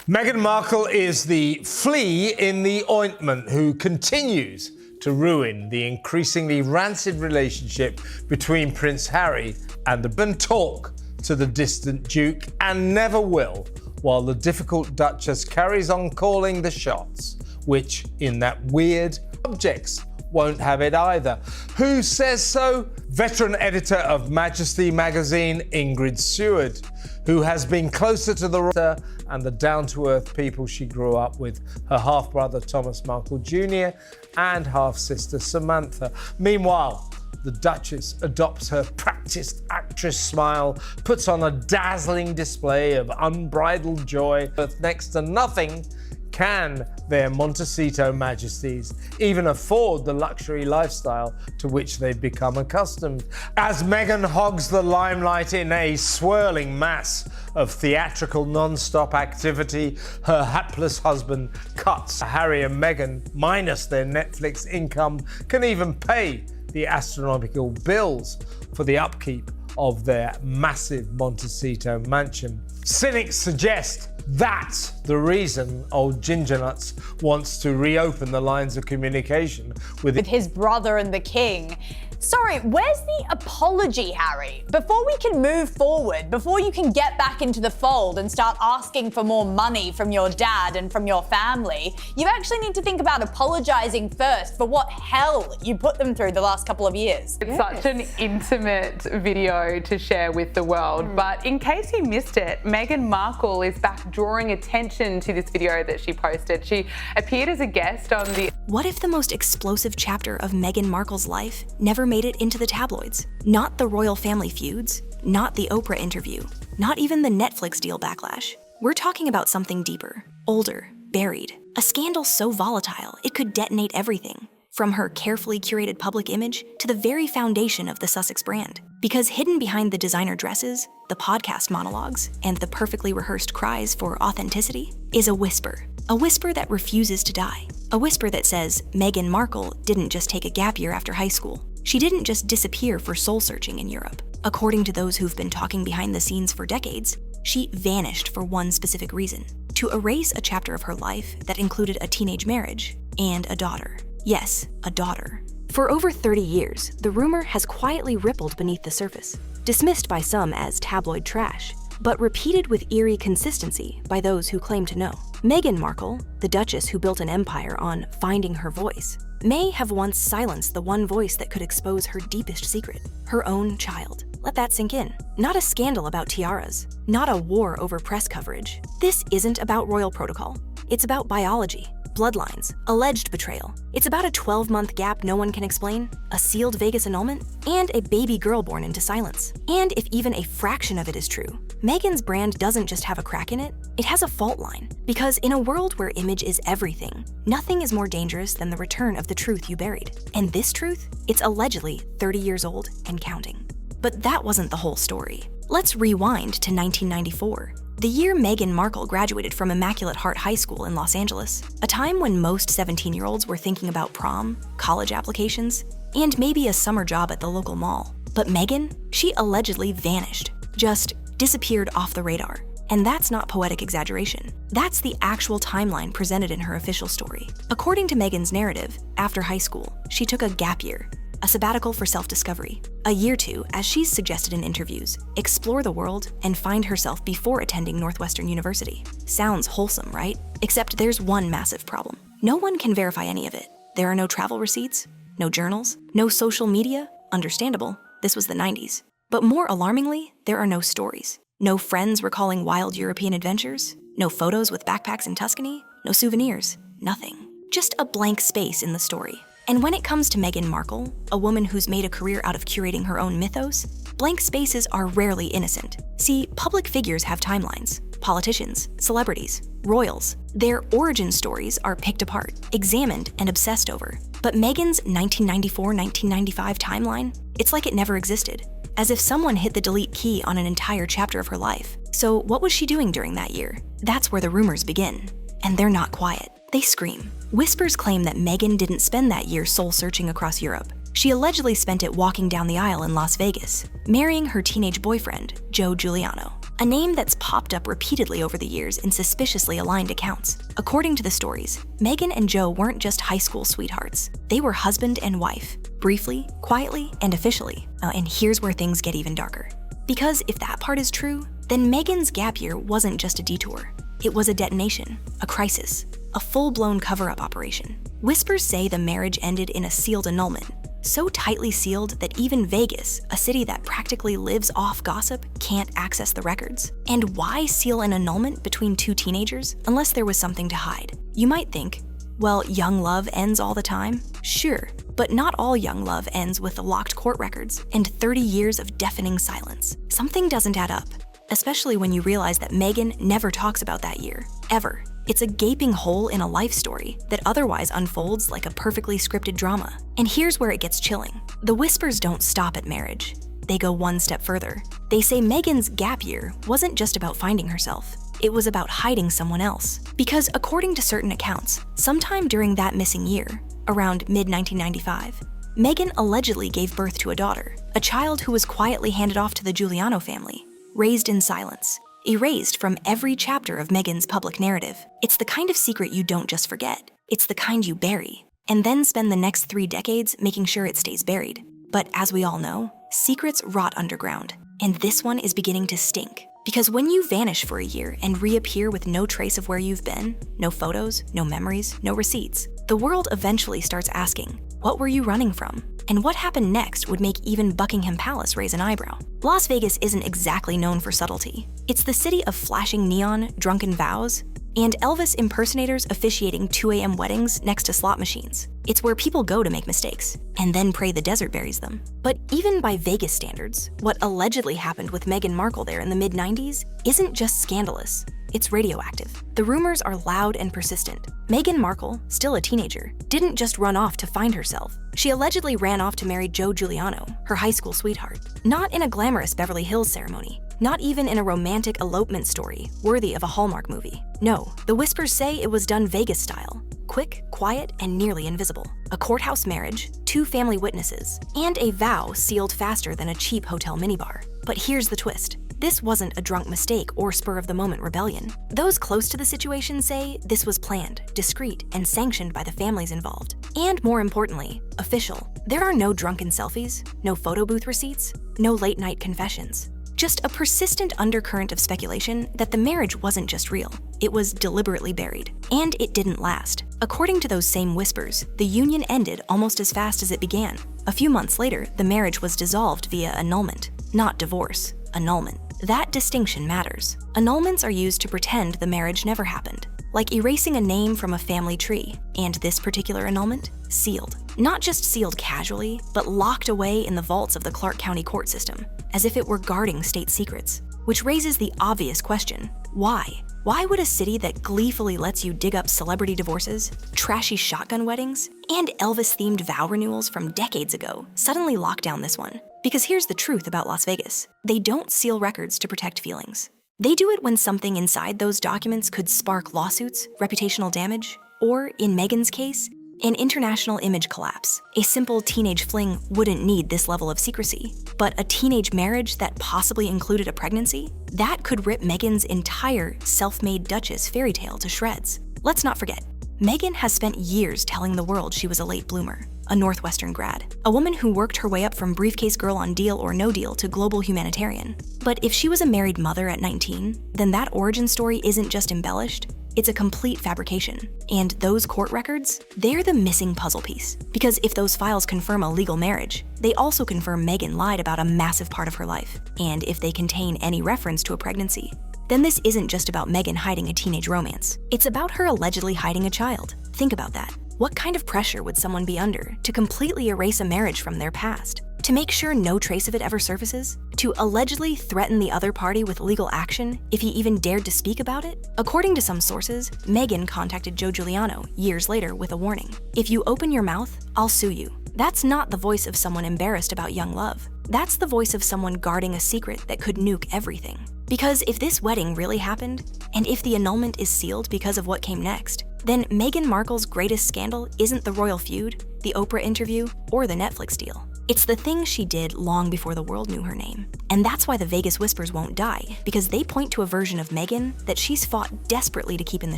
Meghan Markle is the flea in the ointment who continues to ruin the increasingly rancid relationship between Prince Harry and the talk to the distant Duke and never will, while the difficult Duchess carries on calling the shots, which, in that weird, subjects won't have it either. Who says so? Veteran editor of Majesty magazine, Ingrid Seward, who has been closer to the writer and the down-to-earth people she grew up with, her half-brother Thomas Markle Jr. and half-sister Samantha. Meanwhile, the Duchess adopts her practiced actress smile, puts on a dazzling display of unbridled joy, but next to nothing can their Montecito Majesties even afford the luxury lifestyle to which they've become accustomed. As Meghan hogs the limelight in a swirling mass of theatrical non-stop activity, her hapless husband cuts Harry and Meghan, minus their Netflix income, can even pay the astronomical bills for the upkeep of their massive Montecito mansion. Cynics suggest that's the reason old Gingernuts wants to reopen the lines of communication with his brother and the king. Sorry, where's the apology, Harry? Before we can move forward, before you can get back into the fold and start asking for more money from your dad and from your family, you actually need to think about apologizing first for what hell you put them through the last couple of years. It's such an intimate video to share with the world, but in case you missed it, Meghan Markle is back drawing attention to this video that she posted. She appeared as a guest on the... What if the most explosive chapter of Meghan Markle's life never made it into the tabloids? Not the royal family feuds, not the Oprah interview, not even the Netflix deal backlash. We're talking about something deeper, older, buried. A scandal so volatile it could detonate everything, from her carefully curated public image to the very foundation of the Sussex brand. Because hidden behind the designer dresses, the podcast monologues, and the perfectly rehearsed cries for authenticity is a whisper that refuses to die. A whisper that says Meghan Markle didn't just take a gap year after high school. She didn't just disappear for soul-searching in Europe. According to those who've been talking behind the scenes for decades, she vanished for one specific reason: to erase a chapter of her life that included a teenage marriage and a daughter. Yes, a daughter. For over 30 years, the rumor has quietly rippled beneath the surface, dismissed by some as tabloid trash, but repeated with eerie consistency by those who claim to know. Meghan Markle, the Duchess who built an empire on finding her voice, may have once silenced the one voice that could expose her deepest secret, her own child. Let that sink in. Not a scandal about tiaras, not a war over press coverage. This isn't about royal protocol. It's about biology, bloodlines, alleged betrayal. It's about a 12-month gap no one can explain, a sealed Vegas annulment, and a baby girl born into silence. And if even a fraction of it is true, Meghan's brand doesn't just have a crack in it, it has a fault line. Because in a world where image is everything, nothing is more dangerous than the return of the truth you buried. And this truth, it's allegedly 30 years old and counting. But that wasn't the whole story. Let's rewind to 1994. The year Meghan Markle graduated from Immaculate Heart High School in Los Angeles, a time when most 17-year-olds were thinking about prom, college applications, and maybe a summer job at the local mall. But Meghan, she allegedly vanished, just disappeared off the radar. And that's not poetic exaggeration. That's the actual timeline presented in her official story. According to Meghan's narrative, after high school, she took a gap year, a sabbatical for self-discovery. A year to, as she's suggested in interviews, explore the world and find herself before attending Northwestern University. Sounds wholesome, right? Except there's one massive problem. No one can verify any of it. There are no travel receipts, no journals, no social media. Understandable, this was the 90s. But more alarmingly, there are no stories. No friends recalling wild European adventures, no photos with backpacks in Tuscany, no souvenirs, nothing. Just a blank space in the story. And when it comes to Meghan Markle, a woman who's made a career out of curating her own mythos, blank spaces are rarely innocent. See, public figures have timelines. Politicians, celebrities, royals. Their origin stories are picked apart, examined, and obsessed over. But Meghan's 1994-1995 timeline, it's like it never existed. As if someone hit the delete key on an entire chapter of her life. So what was she doing during that year? That's where the rumors begin. And they're not quiet. They scream. Whispers claim that Meghan didn't spend that year soul-searching across Europe. She allegedly spent it walking down the aisle in Las Vegas, marrying her teenage boyfriend, Joe Giuliano. a name that's popped up repeatedly over the years in suspiciously aligned accounts. According to the stories, Meghan and Joe weren't just high school sweethearts. They were husband and wife, briefly, quietly, and officially. And here's where things get even darker. Because if that part is true, then Meghan's gap year wasn't just a detour. It was a detonation, a crisis, a full-blown cover-up operation. Whispers say the marriage ended in a sealed annulment, so tightly sealed that even Vegas, a city that practically lives off gossip, can't access the records. And why seal an annulment between two teenagers unless there was something to hide? You might think, well, young love ends all the time? Sure, but not all young love ends with the locked court records and 30 years of deafening silence. Something doesn't add up, especially when you realize that Meghan never talks about that year, ever. It's a gaping hole in a life story that otherwise unfolds like a perfectly scripted drama. And here's where it gets chilling. The whispers don't stop at marriage. They go one step further. They say Meghan's gap year wasn't just about finding herself. It was about hiding someone else. Because according to certain accounts, sometime during that missing year, around mid-1995, Meghan allegedly gave birth to a daughter, a child who was quietly handed off to the Giuliano family, raised in silence, erased from every chapter of Meghan's public narrative. It's the kind of secret you don't just forget. It's the kind you bury, and then spend the next 3 decades making sure it stays buried. But as we all know, secrets rot underground, and this one is beginning to stink. Because when you vanish for a year and reappear with no trace of where you've been, no photos, no memories, no receipts, the world eventually starts asking, what were you running from? And what happened next would make even Buckingham Palace raise an eyebrow. Las Vegas isn't exactly known for subtlety. It's the city of flashing neon, drunken vows, and Elvis impersonators officiating 2 a.m. weddings next to slot machines. It's where people go to make mistakes, and then pray the desert buries them. But even by Vegas standards, what allegedly happened with Meghan Markle there in the mid-90s isn't just scandalous, it's radioactive. The rumors are loud and persistent. Meghan Markle, still a teenager, didn't just run off to find herself. She allegedly ran off to marry Joe Giuliano, her high school sweetheart. Not in a glamorous Beverly Hills ceremony. Not even in a romantic elopement story worthy of a Hallmark movie. No, the whispers say it was done Vegas style. Quick, quiet, and nearly invisible. A courthouse marriage, 2 family witnesses, and a vow sealed faster than a cheap hotel minibar. But here's the twist. This wasn't a drunk mistake or spur-of-the-moment rebellion. Those close to the situation say this was planned, discreet, and sanctioned by the families involved. And more importantly, official. There are no drunken selfies, no photo booth receipts, no late-night confessions. Just a persistent undercurrent of speculation that the marriage wasn't just real, it was deliberately buried. And it didn't last. According to those same whispers, the union ended almost as fast as it began. A few months later, the marriage was dissolved via annulment, not divorce, annulment. That distinction matters. Annulments are used to pretend the marriage never happened, like erasing a name from a family tree. And this particular annulment? Sealed. Not just sealed casually, but locked away in the vaults of the Clark County court system, as if it were guarding state secrets. Which raises the obvious question, why? Why would a city that gleefully lets you dig up celebrity divorces, trashy shotgun weddings, and Elvis-themed vow renewals from decades ago suddenly lock down this one? Because here's the truth about Las Vegas. They don't seal records to protect feelings. They do it when something inside those documents could spark lawsuits, reputational damage, or, in Meghan's case, an international image collapse. A simple teenage fling wouldn't need this level of secrecy. But a teenage marriage that possibly included a pregnancy? That could rip Meghan's entire self-made Duchess fairy tale to shreds. Let's not forget, Meghan has spent years telling the world she was a late bloomer, a Northwestern grad, a woman who worked her way up from briefcase girl on Deal or No Deal to global humanitarian. But if she was a married mother at 19, then that origin story isn't just embellished, it's a complete fabrication. And those court records, they're the missing puzzle piece. Because if those files confirm a legal marriage, they also confirm Meghan lied about a massive part of her life. And if they contain any reference to a pregnancy, then this isn't just about Meghan hiding a teenage romance. It's about her allegedly hiding a child. Think about that. What kind of pressure would someone be under to completely erase a marriage from their past? To make sure no trace of it ever surfaces? To allegedly threaten the other party with legal action if he even dared to speak about it? According to some sources, Meghan contacted Joe Giuliano years later with a warning. If you open your mouth, I'll sue you. That's not the voice of someone embarrassed about young love. That's the voice of someone guarding a secret that could nuke everything. Because if this wedding really happened, and if the annulment is sealed because of what came next, then Meghan Markle's greatest scandal isn't the royal feud, the Oprah interview, or the Netflix deal. It's the things she did long before the world knew her name. And that's why the Vegas whispers won't die, because they point to a version of Meghan that she's fought desperately to keep in the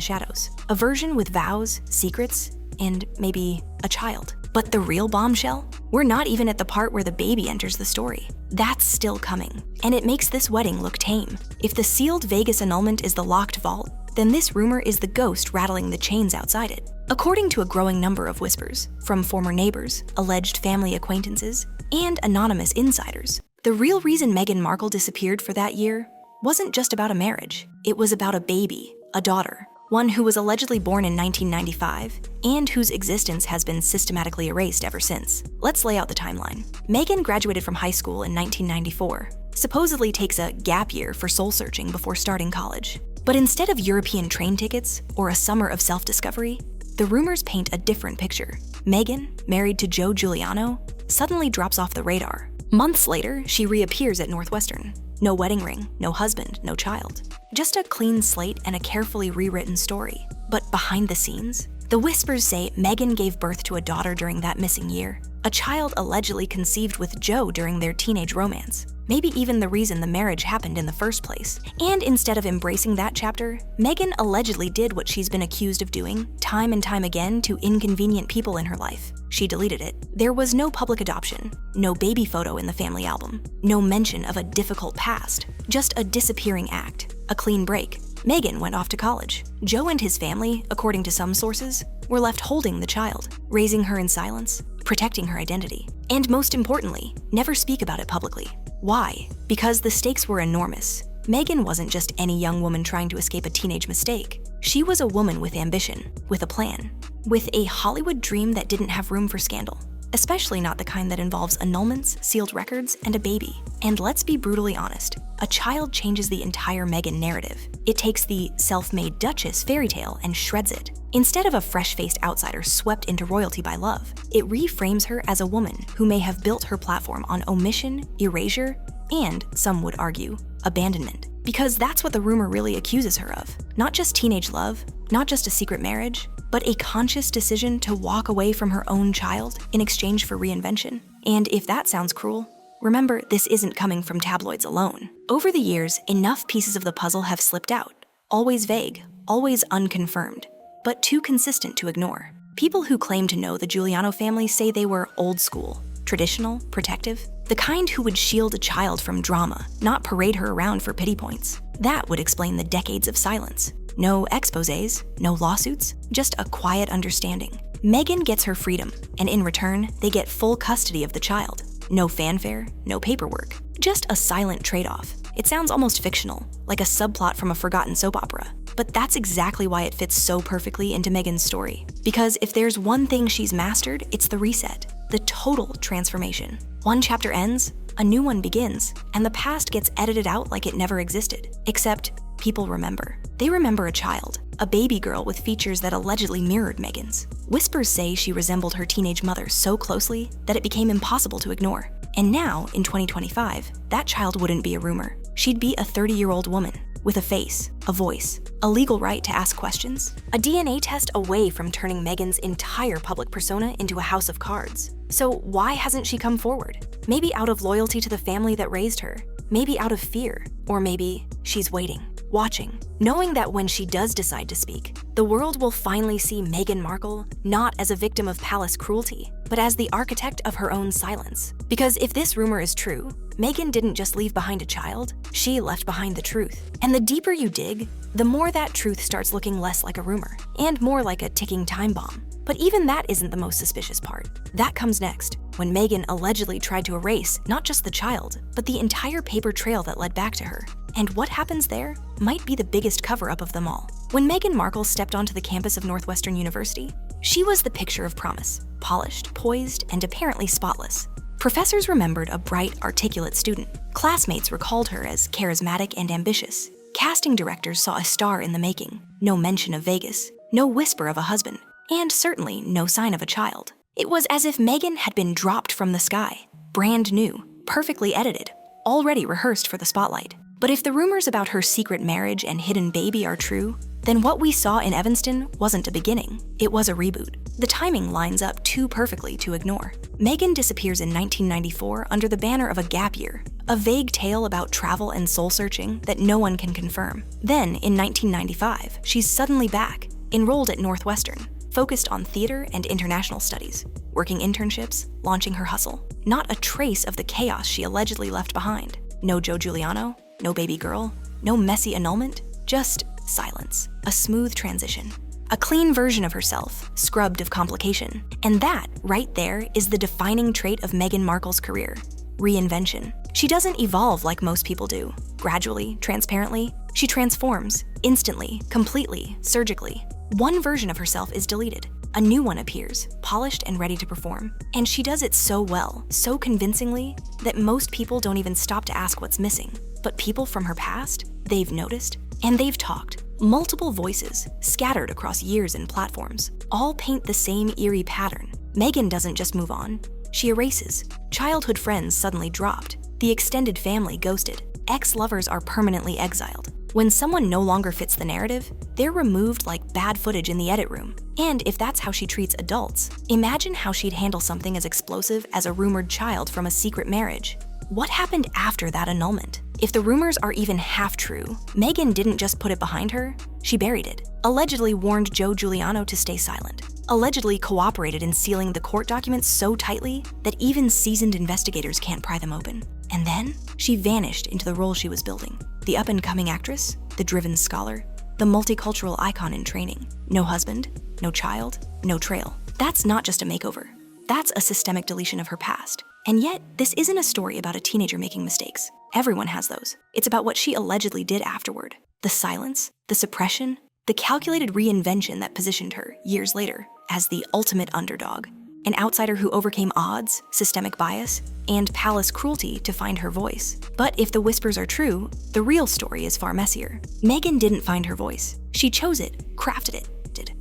shadows. A version with vows, secrets, and maybe a child. But the real bombshell? We're not even at the part where the baby enters the story. That's still coming. And it makes this wedding look tame. If the sealed Vegas annulment is the locked vault, then this rumor is the ghost rattling the chains outside it. According to a growing number of whispers, from former neighbors, alleged family acquaintances, and anonymous insiders, the real reason Meghan Markle disappeared for that year wasn't just about a marriage. It was about a baby, a daughter, one who was allegedly born in 1995 and whose existence has been systematically erased ever since. Let's lay out the timeline. Meghan graduated from high school in 1994, supposedly takes a gap year for soul-searching before starting college. But instead of European train tickets or a summer of self-discovery, the rumors paint a different picture. Meghan, married to Joe Giuliano, suddenly drops off the radar. Months later, she reappears at Northwestern. No wedding ring, no husband, no child. Just a clean slate and a carefully rewritten story. But behind the scenes, the whispers say Meghan gave birth to a daughter during that missing year, a child allegedly conceived with Joe during their teenage romance. Maybe even the reason the marriage happened in the first place. And instead of embracing that chapter, Meghan allegedly did what she's been accused of doing time and time again to inconvenient people in her life. She deleted it. There was no public adoption, no baby photo in the family album, no mention of a difficult past, just a disappearing act, a clean break. Meghan went off to college. Joe and his family, according to some sources, were left holding the child, raising her in silence, protecting her identity, and most importantly, never speak about it publicly. Why? Because the stakes were enormous. Meghan wasn't just any young woman trying to escape a teenage mistake. She was a woman with ambition, with a plan, with a Hollywood dream that didn't have room for scandal, especially not the kind that involves annulments, sealed records, and a baby. And let's be brutally honest, a child changes the entire Meghan narrative. It takes the self-made Duchess fairy tale and shreds it. Instead of a fresh-faced outsider swept into royalty by love, it reframes her as a woman who may have built her platform on omission, erasure, and, some would argue, abandonment. Because that's what the rumor really accuses her of. Not just teenage love, not just a secret marriage, but a conscious decision to walk away from her own child in exchange for reinvention. And if that sounds cruel, remember, this isn't coming from tabloids alone. Over the years, enough pieces of the puzzle have slipped out. Always vague, always unconfirmed, but too consistent to ignore. People who claim to know the Giuliano family say they were old school, traditional, protective, the kind who would shield a child from drama, not parade her around for pity points. That would explain the decades of silence. No exposés, no lawsuits, just a quiet understanding. Meghan gets her freedom, and in return, they get full custody of the child. No fanfare, no paperwork, just a silent trade-off. It sounds almost fictional, like a subplot from a forgotten soap opera. But that's exactly why it fits so perfectly into Meghan's story. Because if there's one thing she's mastered, it's the reset, the total transformation. One chapter ends, a new one begins, and the past gets edited out like it never existed. Except people remember. They remember a child, a baby girl with features that allegedly mirrored Meghan's. Whispers say she resembled her teenage mother so closely that it became impossible to ignore. And now, in 2025, that child wouldn't be a rumor. She'd be a 30-year-old woman, with a face, a voice, a legal right to ask questions, a DNA test away from turning Meghan's entire public persona into a house of cards. So why hasn't she come forward? Maybe out of loyalty to the family that raised her, maybe out of fear, or maybe she's waiting, watching, knowing that when she does decide to speak, the world will finally see Meghan Markle not as a victim of palace cruelty, but as the architect of her own silence. Because if this rumor is true, Meghan didn't just leave behind a child, she left behind the truth. And the deeper you dig, the more that truth starts looking less like a rumor, and more like a ticking time bomb. But even that isn't the most suspicious part. That comes next, when Meghan allegedly tried to erase not just the child, but the entire paper trail that led back to her. And what happens there might be the biggest cover-up of them all. When Meghan Markle stepped onto the campus of Northwestern University, she was the picture of promise, polished, poised, and apparently spotless. Professors remembered a bright, articulate student. Classmates recalled her as charismatic and ambitious. Casting directors saw a star in the making. No mention of Vegas, no whisper of a husband, and certainly no sign of a child. It was as if Meghan had been dropped from the sky, brand new, perfectly edited, already rehearsed for the spotlight. But if the rumors about her secret marriage and hidden baby are true, then what we saw in Evanston wasn't a beginning, it was a reboot. The timing lines up too perfectly to ignore. Meghan disappears in 1994 under the banner of a gap year, a vague tale about travel and soul-searching that no one can confirm. Then, in 1995, she's suddenly back, enrolled at Northwestern, focused on theater and international studies, working internships, launching her hustle. Not a trace of the chaos she allegedly left behind. No Joe Giuliano, no baby girl, no messy annulment, just silence. A smooth transition. A clean version of herself, scrubbed of complication. And that, right there, is the defining trait of Meghan Markle's career: reinvention. She doesn't evolve like most people do. Gradually, transparently, she transforms, instantly, completely, surgically. One version of herself is deleted. A new one appears, polished and ready to perform. And she does it so well, so convincingly, that most people don't even stop to ask what's missing. But people from her past, they've noticed, and they've talked. Multiple voices, scattered across years and platforms, all paint the same eerie pattern. Meghan doesn't just move on, she erases. Childhood friends suddenly dropped. The extended family ghosted. Ex-lovers are permanently exiled. When someone no longer fits the narrative, they're removed like bad footage in the edit room. And if that's how she treats adults, imagine how she'd handle something as explosive as a rumored child from a secret marriage. What happened after that annulment? If the rumors are even half true, Meghan didn't just put it behind her, she buried it. Allegedly warned Joe Giuliano to stay silent. Allegedly cooperated in sealing the court documents so tightly that even seasoned investigators can't pry them open. And then, she vanished into the role she was building. The up-and-coming actress, the driven scholar, the multicultural icon in training. No husband, no child, no trail. That's not just a makeover. That's a systemic deletion of her past. And yet, this isn't a story about a teenager making mistakes. Everyone has those. It's about what she allegedly did afterward. The silence, the suppression, the calculated reinvention that positioned her, years later, as the ultimate underdog. An outsider who overcame odds, systemic bias, and palace cruelty to find her voice. But if the whispers are true, the real story is far messier. Meghan didn't find her voice. She chose it, crafted it,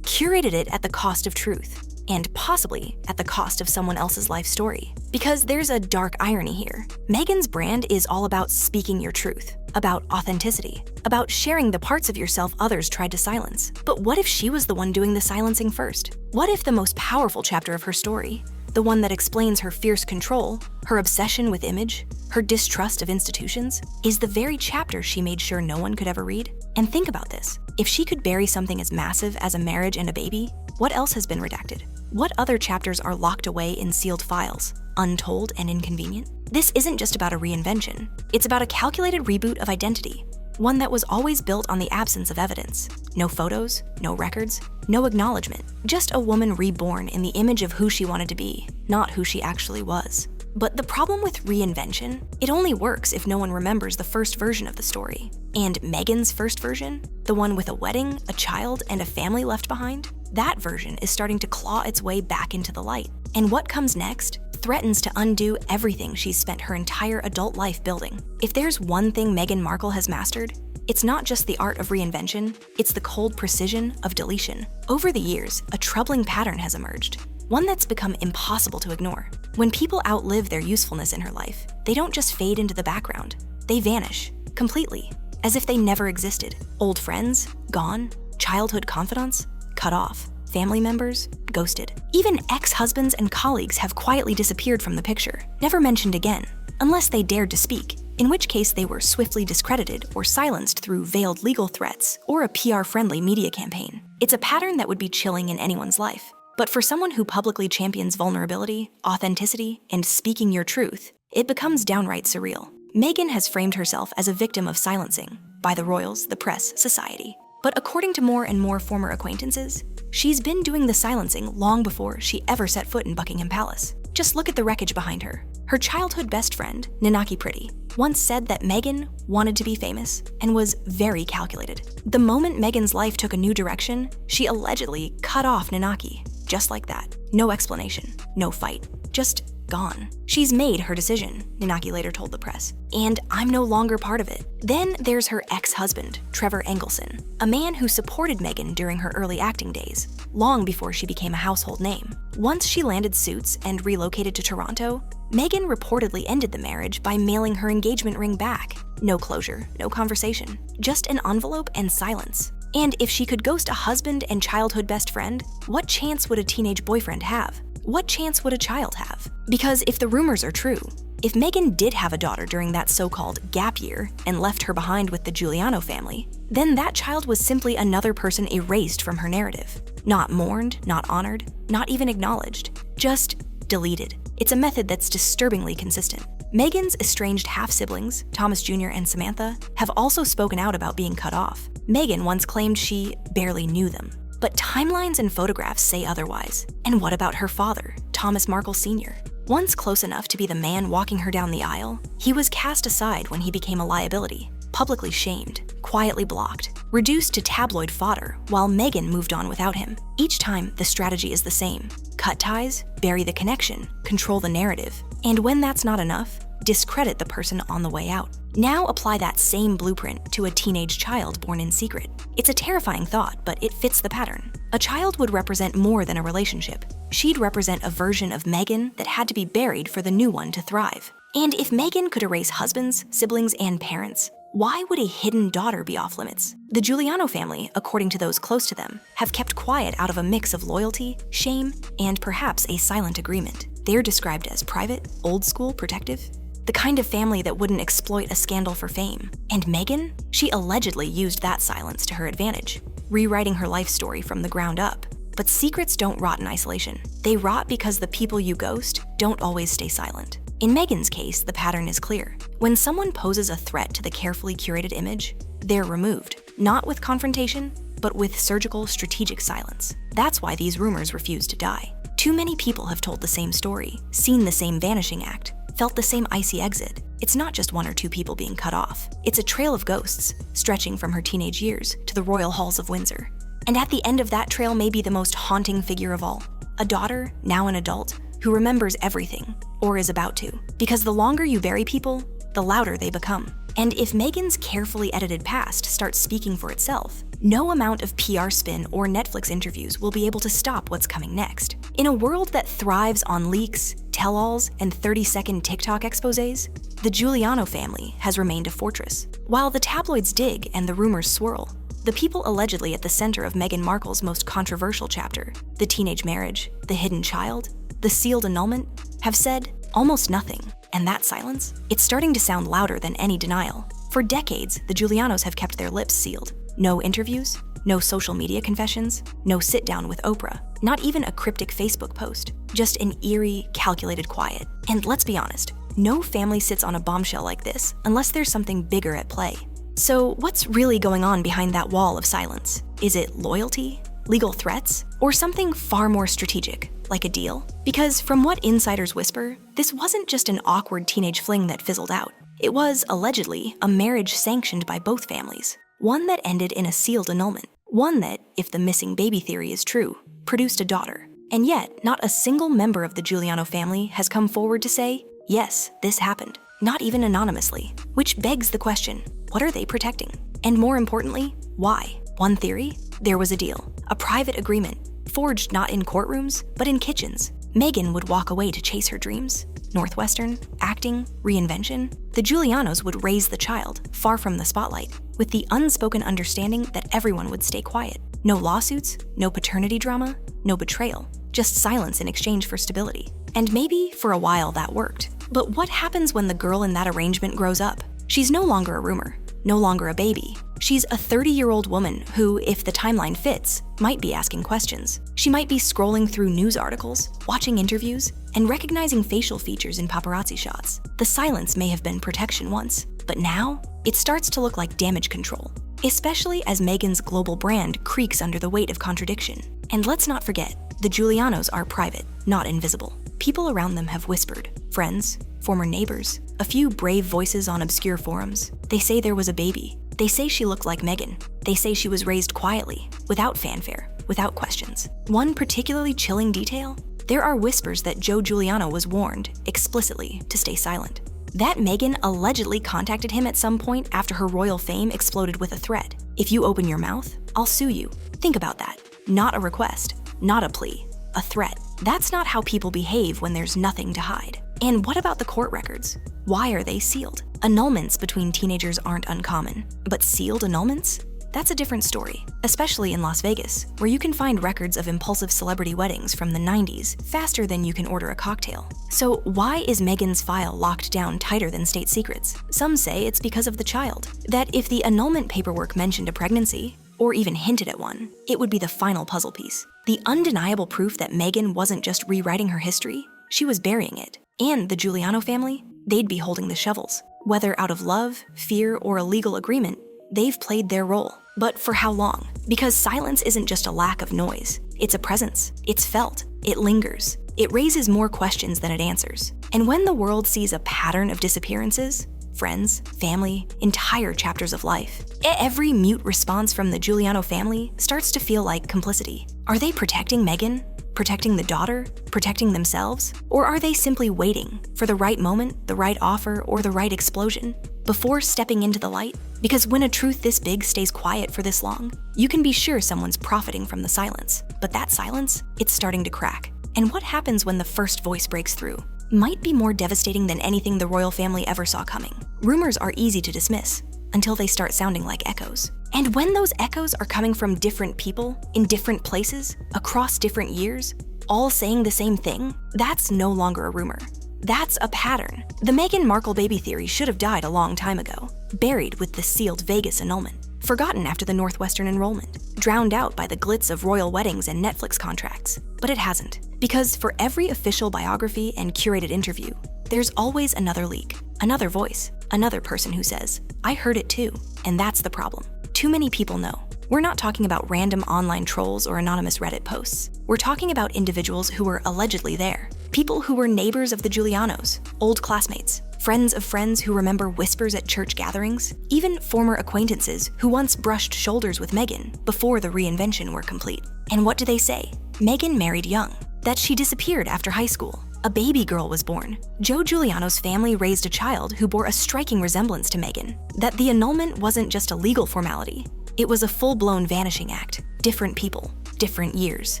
curated it at the cost of truth. And possibly at the cost of someone else's life story. Because there's a dark irony here. Meghan's brand is all about speaking your truth, about authenticity, about sharing the parts of yourself others tried to silence. But what if she was the one doing the silencing first? What if the most powerful chapter of her story, the one that explains her fierce control, her obsession with image, her distrust of institutions, is the very chapter she made sure no one could ever read? And think about this. If she could bury something as massive as a marriage and a baby, what else has been redacted? What other chapters are locked away in sealed files, untold and inconvenient? This isn't just about a reinvention. It's about a calculated reboot of identity, one that was always built on the absence of evidence. No photos, no records, no acknowledgement. Just a woman reborn in the image of who she wanted to be, not who she actually was. But the problem with reinvention, it only works if no one remembers the first version of the story. And Meghan's first version, the one with a wedding, a child, and a family left behind, that version is starting to claw its way back into the light. And what comes next threatens to undo everything she's spent her entire adult life building. If there's one thing Meghan Markle has mastered, it's not just the art of reinvention, it's the cold precision of deletion. Over the years, a troubling pattern has emerged, one that's become impossible to ignore. When people outlive their usefulness in her life, they don't just fade into the background, they vanish, completely, as if they never existed. Old friends, gone. Childhood confidants, cut off. Family members, ghosted. Even ex-husbands and colleagues have quietly disappeared from the picture, never mentioned again, unless they dared to speak, in which case they were swiftly discredited or silenced through veiled legal threats or a PR-friendly media campaign. It's a pattern that would be chilling in anyone's life. But for someone who publicly champions vulnerability, authenticity, and speaking your truth, it becomes downright surreal. Meghan has framed herself as a victim of silencing by the royals, the press, society. But according to more and more former acquaintances, she's been doing the silencing long before she ever set foot in Buckingham Palace. Just look at the wreckage behind her. Her childhood best friend, Nanaki Pretty, once said that Meghan wanted to be famous and was very calculated. The moment Meghan's life took a new direction, she allegedly cut off Nanaki. Just like that. No explanation, no fight, just gone. She's made her decision, Nanaki later told the press, and I'm no longer part of it. Then there's her ex-husband, Trevor Engelson, a man who supported Meghan during her early acting days, long before she became a household name. Once she landed Suits and relocated to Toronto, Meghan reportedly ended the marriage by mailing her engagement ring back. No closure, no conversation, just an envelope and silence. And if she could ghost a husband and childhood best friend, what chance would a teenage boyfriend have? What chance would a child have? Because if the rumors are true, if Meghan did have a daughter during that so-called gap year and left her behind with the Giuliano family, then that child was simply another person erased from her narrative. Not mourned, not honored, not even acknowledged, just deleted. It's a method that's disturbingly consistent. Meghan's estranged half-siblings, Thomas Jr. and Samantha, have also spoken out about being cut off. Meghan once claimed she barely knew them. But timelines and photographs say otherwise. And what about her father, Thomas Markle Sr.? Once close enough to be the man walking her down the aisle, he was cast aside when he became a liability, publicly shamed, quietly blocked, reduced to tabloid fodder, while Meghan moved on without him. Each time, the strategy is the same. Cut ties, bury the connection, control the narrative, and when that's not enough, discredit the person on the way out. Now apply that same blueprint to a teenage child born in secret. It's a terrifying thought, but it fits the pattern. A child would represent more than a relationship. She'd represent a version of Meghan that had to be buried for the new one to thrive. And if Meghan could erase husbands, siblings, and parents, why would a hidden daughter be off limits? The Giuliano family, according to those close to them, have kept quiet out of a mix of loyalty, shame, and perhaps a silent agreement. They're described as private, old school, protective. The kind of family that wouldn't exploit a scandal for fame. And Meghan? She allegedly used that silence to her advantage, rewriting her life story from the ground up. But secrets don't rot in isolation. They rot because the people you ghost don't always stay silent. In Meghan's case, the pattern is clear. When someone poses a threat to the carefully curated image, they're removed, not with confrontation, but with surgical, strategic silence. That's why these rumors refuse to die. Too many people have told the same story, seen the same vanishing act, felt the same icy exit. It's not just one or two people being cut off. It's a trail of ghosts, stretching from her teenage years to the royal halls of Windsor. And at the end of that trail may be the most haunting figure of all, a daughter, now an adult, who remembers everything, or is about to. Because the longer you bury people, the louder they become. And if Meghan's carefully edited past starts speaking for itself, no amount of PR spin or Netflix interviews will be able to stop what's coming next. In a world that thrives on leaks, tell-alls, and 30-second TikTok exposés, the Giuliano family has remained a fortress. While the tabloids dig and the rumors swirl, the people allegedly at the center of Meghan Markle's most controversial chapter, the teenage marriage, the hidden child, the sealed annulment, have said almost nothing. And that silence? It's starting to sound louder than any denial. For decades, the Giulianos have kept their lips sealed. No interviews, no social media confessions, no sit-down with Oprah, not even a cryptic Facebook post, just an eerie, calculated quiet. And let's be honest, no family sits on a bombshell like this unless there's something bigger at play. So what's really going on behind that wall of silence? Is it loyalty, legal threats, or something far more strategic, like a deal? Because from what insiders whisper, this wasn't just an awkward teenage fling that fizzled out. It was, allegedly, a marriage sanctioned by both families. One that ended in a sealed annulment. One that, if the missing baby theory is true, produced a daughter. And yet, not a single member of the Giuliano family has come forward to say, yes, this happened. Not even anonymously. Which begs the question, what are they protecting? And more importantly, why? One theory? There was a deal. A private agreement, forged not in courtrooms, but in kitchens. Meghan would walk away to chase her dreams. Northwestern, acting, reinvention. The Giulianos would raise the child, far from the spotlight, with the unspoken understanding that everyone would stay quiet. No lawsuits, no paternity drama, no betrayal, just silence in exchange for stability. And maybe, for a while, that worked. But what happens when the girl in that arrangement grows up? She's no longer a rumor, no longer a baby. She's a 30-year-old woman who, if the timeline fits, might be asking questions. She might be scrolling through news articles, watching interviews, and recognizing facial features in paparazzi shots. The silence may have been protection once, but now, it starts to look like damage control, especially as Meghan's global brand creaks under the weight of contradiction. And let's not forget, the Giulianos are private, not invisible. People around them have whispered, friends, former neighbors, a few brave voices on obscure forums. They say there was a baby. They say she looked like Meghan. They say she was raised quietly, without fanfare, without questions. One particularly chilling detail? There are whispers that Joe Giuliano was warned, explicitly, to stay silent. That Meghan allegedly contacted him at some point after her royal fame exploded with a threat. If you open your mouth, I'll sue you. Think about that. Not a request, not a plea, a threat. That's not how people behave when there's nothing to hide. And what about the court records? Why are they sealed? Annulments between teenagers aren't uncommon, but sealed annulments? That's a different story, especially in Las Vegas, where you can find records of impulsive celebrity weddings from the 90s faster than you can order a cocktail. So why is Meghan's file locked down tighter than state secrets? Some say it's because of the child. That if the annulment paperwork mentioned a pregnancy, or even hinted at one, it would be the final puzzle piece. The undeniable proof that Meghan wasn't just rewriting her history, she was burying it. And the Giuliano family, they'd be holding the shovels. Whether out of love, fear, or a legal agreement, they've played their role. But for how long? Because silence isn't just a lack of noise. It's a presence. It's felt. It lingers. It raises more questions than it answers. And when the world sees a pattern of disappearances, friends, family, entire chapters of life, every mute response from the Giuliano family starts to feel like complicity. Are they protecting Meghan? Protecting the daughter? Protecting themselves? Or are they simply waiting for the right moment, the right offer, or the right explosion before stepping into the light? Because when a truth this big stays quiet for this long, you can be sure someone's profiting from the silence. But that silence, it's starting to crack. And what happens when the first voice breaks through? Might be more devastating than anything the royal family ever saw coming. Rumors are easy to dismiss until they start sounding like echoes. And when those echoes are coming from different people, in different places, across different years, all saying the same thing, that's no longer a rumor. That's a pattern. The Meghan Markle baby theory should have died a long time ago, buried with the sealed Vegas annulment, forgotten after the Northwestern enrollment, drowned out by the glitz of royal weddings and Netflix contracts. But it hasn't, because for every official biography and curated interview, there's always another leak, another voice, another person who says, "I heard it too," and that's the problem. Too many people know. We're not talking about random online trolls or anonymous Reddit posts. We're talking about individuals who were allegedly there. People who were neighbors of the Giulianos, old classmates, friends of friends who remember whispers at church gatherings, even former acquaintances who once brushed shoulders with Meghan before the reinvention were complete. And what do they say? Meghan married young, that she disappeared after high school. A baby girl was born. Joe Giuliano's family raised a child who bore a striking resemblance to Meghan. That the annulment wasn't just a legal formality. It was a full-blown vanishing act. Different people, different years,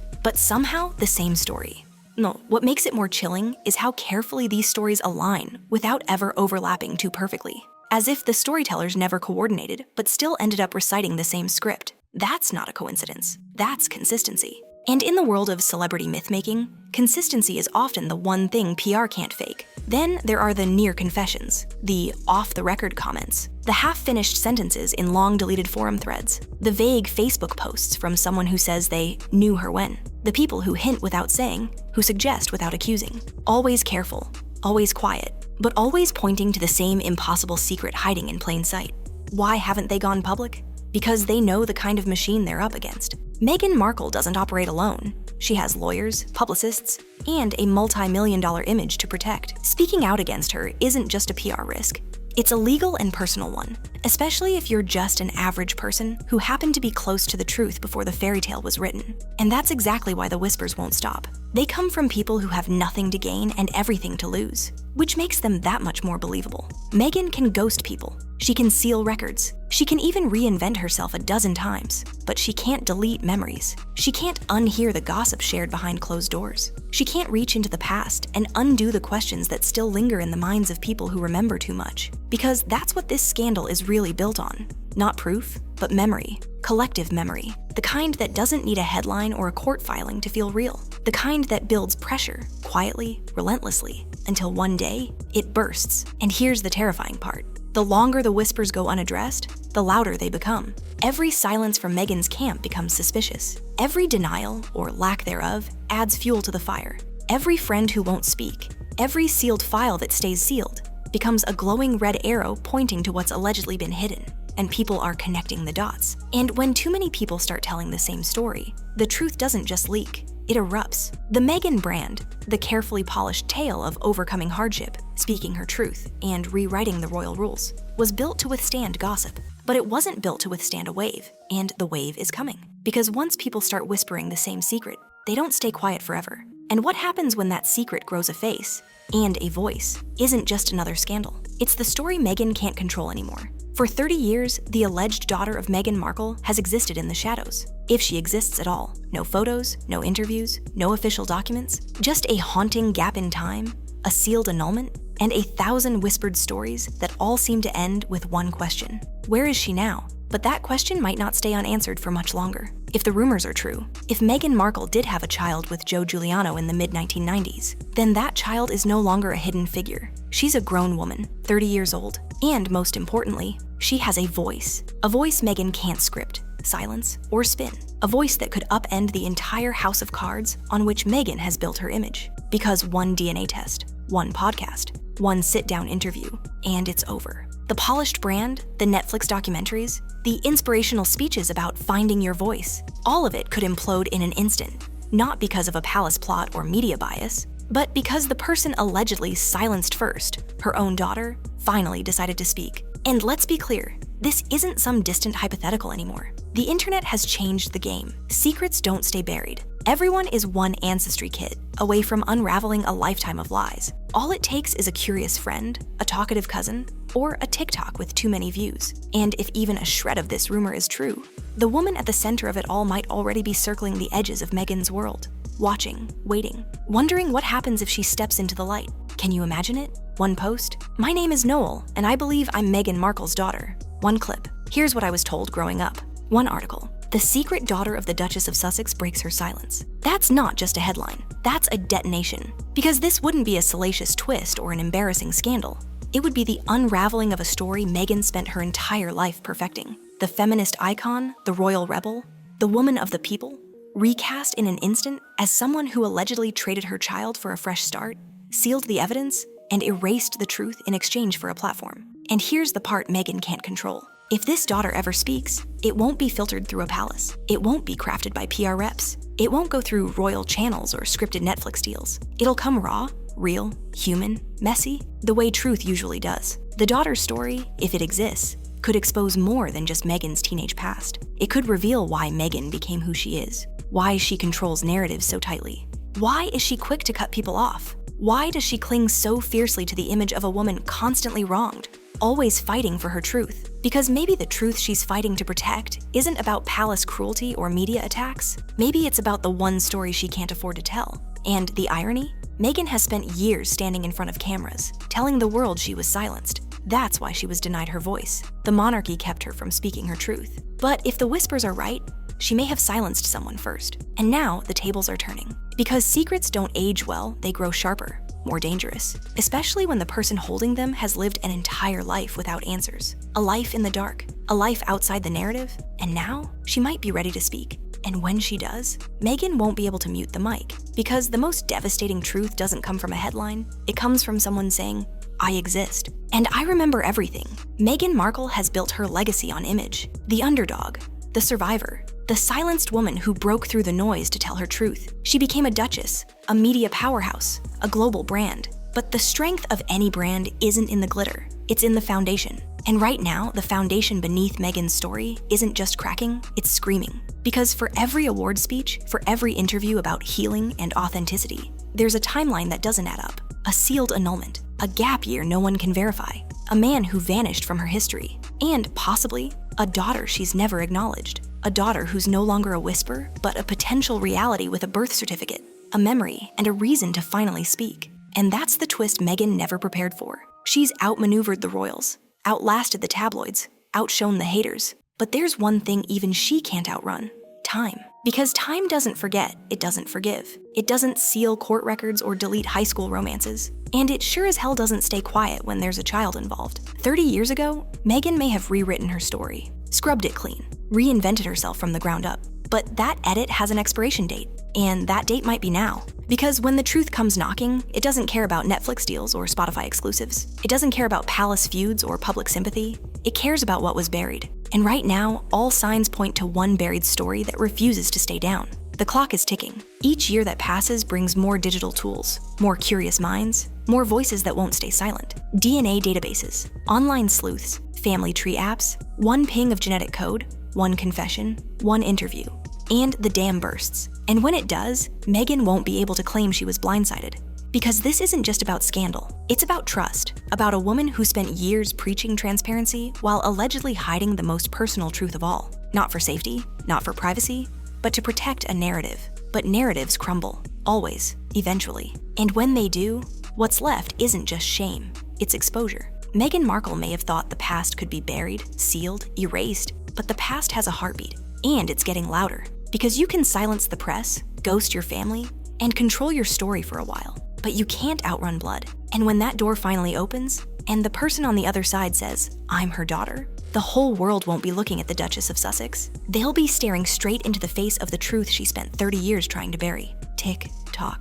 but somehow the same story. No, what makes it more chilling is how carefully these stories align without ever overlapping too perfectly. As if the storytellers never coordinated, but still ended up reciting the same script. That's not a coincidence. That's consistency. And in the world of celebrity myth-making, consistency is often the one thing PR can't fake. Then there are the near confessions, the off-the-record comments, the half-finished sentences in long-deleted forum threads, the vague Facebook posts from someone who says they knew her when, the people who hint without saying, who suggest without accusing. Always careful, always quiet, but always pointing to the same impossible secret hiding in plain sight. Why haven't they gone public? Because they know the kind of machine they're up against. Meghan Markle doesn't operate alone. She has lawyers, publicists, and a multi-million-dollar image to protect. Speaking out against her isn't just a PR risk. It's a legal and personal one, especially if you're just an average person who happened to be close to the truth before the fairy tale was written. And that's exactly why the whispers won't stop. They come from people who have nothing to gain and everything to lose, which makes them that much more believable. Meghan can ghost people. She can seal records. She can even reinvent herself a dozen times, but she can't delete memories. She can't unhear the gossip shared behind closed doors. She can't reach into the past and undo the questions that still linger in the minds of people who remember too much. Because that's what this scandal is really built on. Not proof, but memory. Collective memory. The kind that doesn't need a headline or a court filing to feel real. The kind that builds pressure, quietly, relentlessly, until one day, it bursts. And here's the terrifying part. The longer the whispers go unaddressed, the louder they become. Every silence from Meghan's camp becomes suspicious. Every denial, or lack thereof, adds fuel to the fire. Every friend who won't speak, every sealed file that stays sealed, becomes a glowing red arrow pointing to what's allegedly been hidden. And people are connecting the dots. And when too many people start telling the same story, the truth doesn't just leak, it erupts. The Meghan brand, the carefully polished tale of overcoming hardship, speaking her truth, and rewriting the royal rules, was built to withstand gossip. But it wasn't built to withstand a wave, and the wave is coming. Because once people start whispering the same secret, they don't stay quiet forever. And what happens when that secret grows a face and a voice isn't just another scandal. It's the story Meghan can't control anymore. For 30 years, the alleged daughter of Meghan Markle has existed in the shadows, if she exists at all. No photos, no interviews, no official documents, just a haunting gap in time, a sealed annulment, and 1,000 whispered stories that all seem to end with one question. Where is she now? But that question might not stay unanswered for much longer. If the rumors are true, if Meghan Markle did have a child with Joe Giuliano in the mid-1990s, then that child is no longer a hidden figure. She's a grown woman, 30 years old, and most importantly, she has a voice. A voice Meghan can't script, silence, or spin. A voice that could upend the entire house of cards on which Meghan has built her image. Because one DNA test, one podcast, one sit-down interview, and it's over. The polished brand, the Netflix documentaries, the inspirational speeches about finding your voice, all of it could implode in an instant, not because of a palace plot or media bias, but because the person allegedly silenced first, her own daughter, finally decided to speak. And let's be clear, this isn't some distant hypothetical anymore. The internet has changed the game. Secrets don't stay buried. Everyone is one ancestry kit away from unraveling a lifetime of lies. All it takes is a curious friend, a talkative cousin, or a TikTok with too many views. And if even a shred of this rumor is true, the woman at the center of it all might already be circling the edges of Meghan's world, watching, waiting, wondering what happens if she steps into the light. Can you imagine it? One post, "My name is Noel, and I believe I'm Meghan Markle's daughter." One clip, "Here's what I was told growing up." One article, "The secret daughter of the Duchess of Sussex breaks her silence." That's not just a headline, that's a detonation. Because this wouldn't be a salacious twist or an embarrassing scandal. It would be the unraveling of a story Meghan spent her entire life perfecting. The feminist icon, the royal rebel, the woman of the people, recast in an instant as someone who allegedly traded her child for a fresh start, sealed the evidence, and erased the truth in exchange for a platform. And here's the part Meghan can't control. If this daughter ever speaks, it won't be filtered through a palace. It won't be crafted by PR reps. It won't go through royal channels or scripted Netflix deals. It'll come raw, real, human, messy, the way truth usually does. The daughter's story, if it exists, could expose more than just Meghan's teenage past. It could reveal why Meghan became who she is, why she controls narratives so tightly. Why is she quick to cut people off? Why does she cling so fiercely to the image of a woman constantly wronged, always fighting for her truth? Because maybe the truth she's fighting to protect isn't about palace cruelty or media attacks. Maybe it's about the one story she can't afford to tell. And the irony? Meghan has spent years standing in front of cameras, telling the world she was silenced. That's why she was denied her voice. The monarchy kept her from speaking her truth. But if the whispers are right, she may have silenced someone first. And now the tables are turning. Because secrets don't age well, they grow sharper, more dangerous, especially when the person holding them has lived an entire life without answers. A life in the dark, a life outside the narrative, and now she might be ready to speak. And when she does, Meghan won't be able to mute the mic, because the most devastating truth doesn't come from a headline, it comes from someone saying, "I exist. And I remember everything." Meghan Markle has built her legacy on image, the underdog, the survivor, the silenced woman who broke through the noise to tell her truth. She became a duchess, a media powerhouse, a global brand. But the strength of any brand isn't in the glitter, it's in the foundation. And right now, the foundation beneath Meghan's story isn't just cracking, it's screaming. Because for every award speech, for every interview about healing and authenticity, there's a timeline that doesn't add up, a sealed annulment, a gap year no one can verify, a man who vanished from her history, and possibly a daughter she's never acknowledged, a daughter who's no longer a whisper, but a potential reality with a birth certificate, a memory, and a reason to finally speak. And that's the twist Meghan never prepared for. She's outmaneuvered the royals, outlasted the tabloids, outshone the haters. But there's one thing even she can't outrun: time. Because time doesn't forget, it doesn't forgive. It doesn't seal court records or delete high school romances. And it sure as hell doesn't stay quiet when there's a child involved. 30 years ago, Meghan may have rewritten her story, scrubbed it clean, reinvented herself from the ground up. But that edit has an expiration date, and that date might be now. Because when the truth comes knocking, it doesn't care about Netflix deals or Spotify exclusives. It doesn't care about palace feuds or public sympathy. It cares about what was buried. And right now, all signs point to one buried story that refuses to stay down. The clock is ticking. Each year that passes brings more digital tools, more curious minds, more voices that won't stay silent. DNA databases, online sleuths, family tree apps, one ping of genetic code, one confession, one interview. And the dam bursts. And when it does, Meghan won't be able to claim she was blindsided. Because this isn't just about scandal. It's about trust, about a woman who spent years preaching transparency while allegedly hiding the most personal truth of all. Not for safety, not for privacy, but to protect a narrative. But narratives crumble, always, eventually. And when they do, what's left isn't just shame, it's exposure. Meghan Markle may have thought the past could be buried, sealed, erased, But the past has a heartbeat, and it's getting louder. Because you can silence the press, ghost your family, and control your story for a while. But you can't outrun blood. And when that door finally opens, and the person on the other side says, "I'm her daughter," the whole world won't be looking at the Duchess of Sussex. They'll be staring straight into the face of the truth she spent 30 years trying to bury. Tick tock.